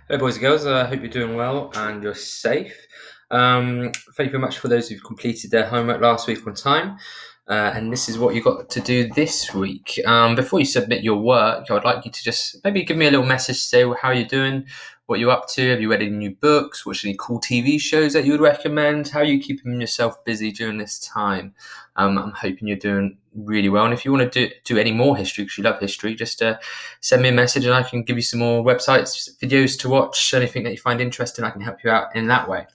Hello, boys and girls. I hope you're doing well and you're safe. Thank you very much for those who've completed their homework last week on time. And this is what you got to do this week. Before you submit your work, I would like you to just maybe give me a little message to say how you're doing, what you're up to. Have you read any new books? Watched any cool TV shows that you would recommend? How are you keeping yourself busy during this time? I'm hoping you're doing really well. And if you want to do any more history, because you love history, just send me a message and I can give you some more websites, videos to watch, anything that you find interesting. I can help you out in that way.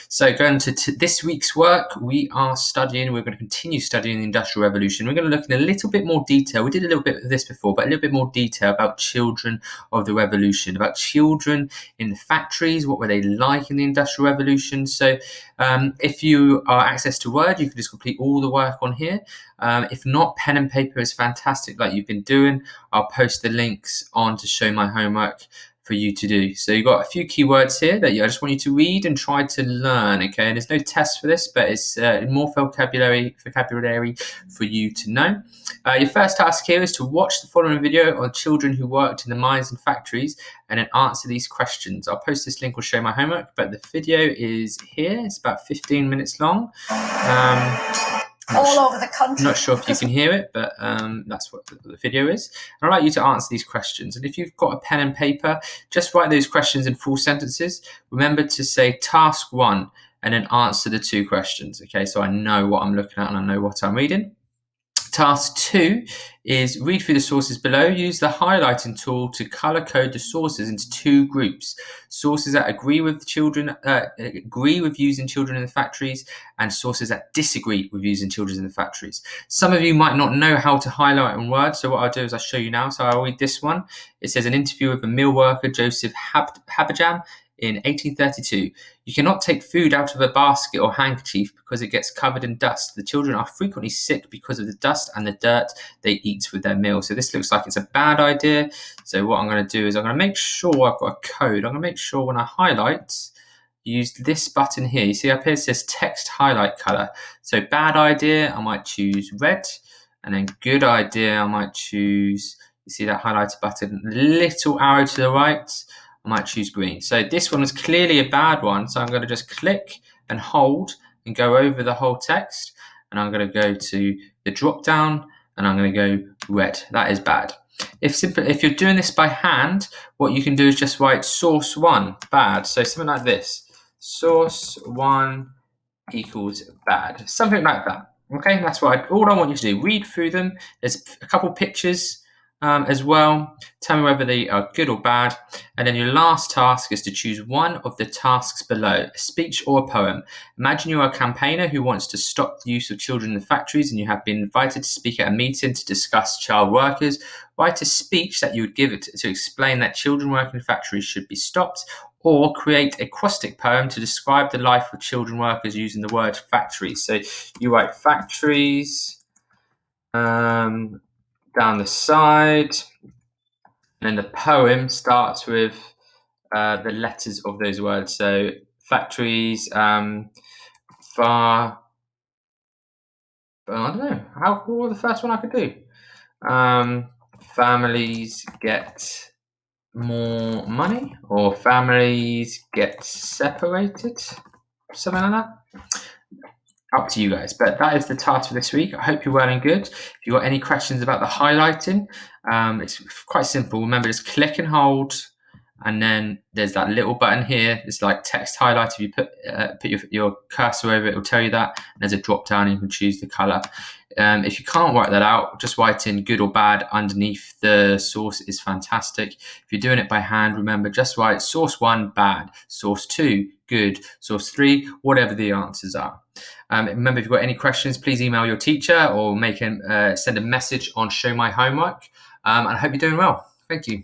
So going to this week's work, we're going to continue studying the Industrial Revolution. We're going to look in a little bit more detail. We did a little bit of this before, but a little bit more detail about children of the revolution, about children in the factories. What were they like in the Industrial Revolution? So if you are access to Word, you can just complete all the work on here. If not, pen and paper is fantastic like you've been doing. I'll post the links on to show my homework for you to do. So you've got a few keywords here that I just want you to read and try to learn, okay? And there's no test for this, but it's more vocabulary for you to know. Your first task here is to watch the following video on children who worked in the mines and factories and then answer these questions. I'll post this link or show my homework, but the video is here. It's about 15 minutes long. All over the country. I'm not sure if you can hear it, but that's what the video is. I'd like you to answer these questions. And if you've got a pen and paper, just write those questions in full sentences. Remember to say task 1 and then answer the 2 questions. Okay, so I know what I'm looking at and I know what I'm reading. Task 2 is read through the sources below. Use the highlighting tool to color code the sources into 2 groups. Sources that agree with using children in the factories and sources that disagree with using children in the factories. Some of you might not know how to highlight in Word, so what I'll do is I'll show you now. So I'll read this one. It says an interview with a mill worker, Joseph Habajam, in 1832. You cannot take food out of a basket or handkerchief because it gets covered in dust. The children are frequently sick because of the dust and the dirt they eat with their meal. So this looks like it's a bad idea. So what I'm going to do is I'm going to make sure I've got a code. I'm going to make sure when I highlight, use this button here. You see up here it says text highlight color. So bad idea, I might choose red. And then good idea, I might choose, you see that highlighter button, little arrow to the right, I might choose green. So this one is clearly a bad one. So I'm going to just click and hold and go over the whole text. And I'm going to go to the drop down and I'm going to go red. That is bad. If you're doing this by hand, what you can do is just write source 1, bad. So something like this. Source 1 equals bad. Something like that. Okay, that's all I want you to do. Read through them. There's a couple pictures as well. Tell me whether they are good or bad. And then your last task is to choose one of the tasks below, a speech or a poem. Imagine you are a campaigner who wants to stop the use of children in the factories and you have been invited to speak at a meeting to discuss child workers. Write a speech that you would give it to explain that children working in factories should be stopped, or create a acrostic poem to describe the life of children workers using the word factories. So you write factories, down the side, and then the poem starts with the letters of those words. So factories, I don't know. What was the first one I could do? Families get more money, or families get separated, something like that. Up to you guys, but that is the task for this week. I hope you're well and good. If you've got any questions about the highlighting, it's quite simple. Remember, just click and hold, and then there's that little button here. It's like text highlight. If you put your cursor over it, it'll tell you that. And there's a drop down, and you can choose the color. If you can't work that out, just write in good or bad underneath the source is fantastic. If you're doing it by hand, remember, just write source 1, bad, source 2, good, source 3, whatever the answers are. Remember, if you've got any questions, please email your teacher or send a message on Show My Homework. And I hope you're doing well. Thank you.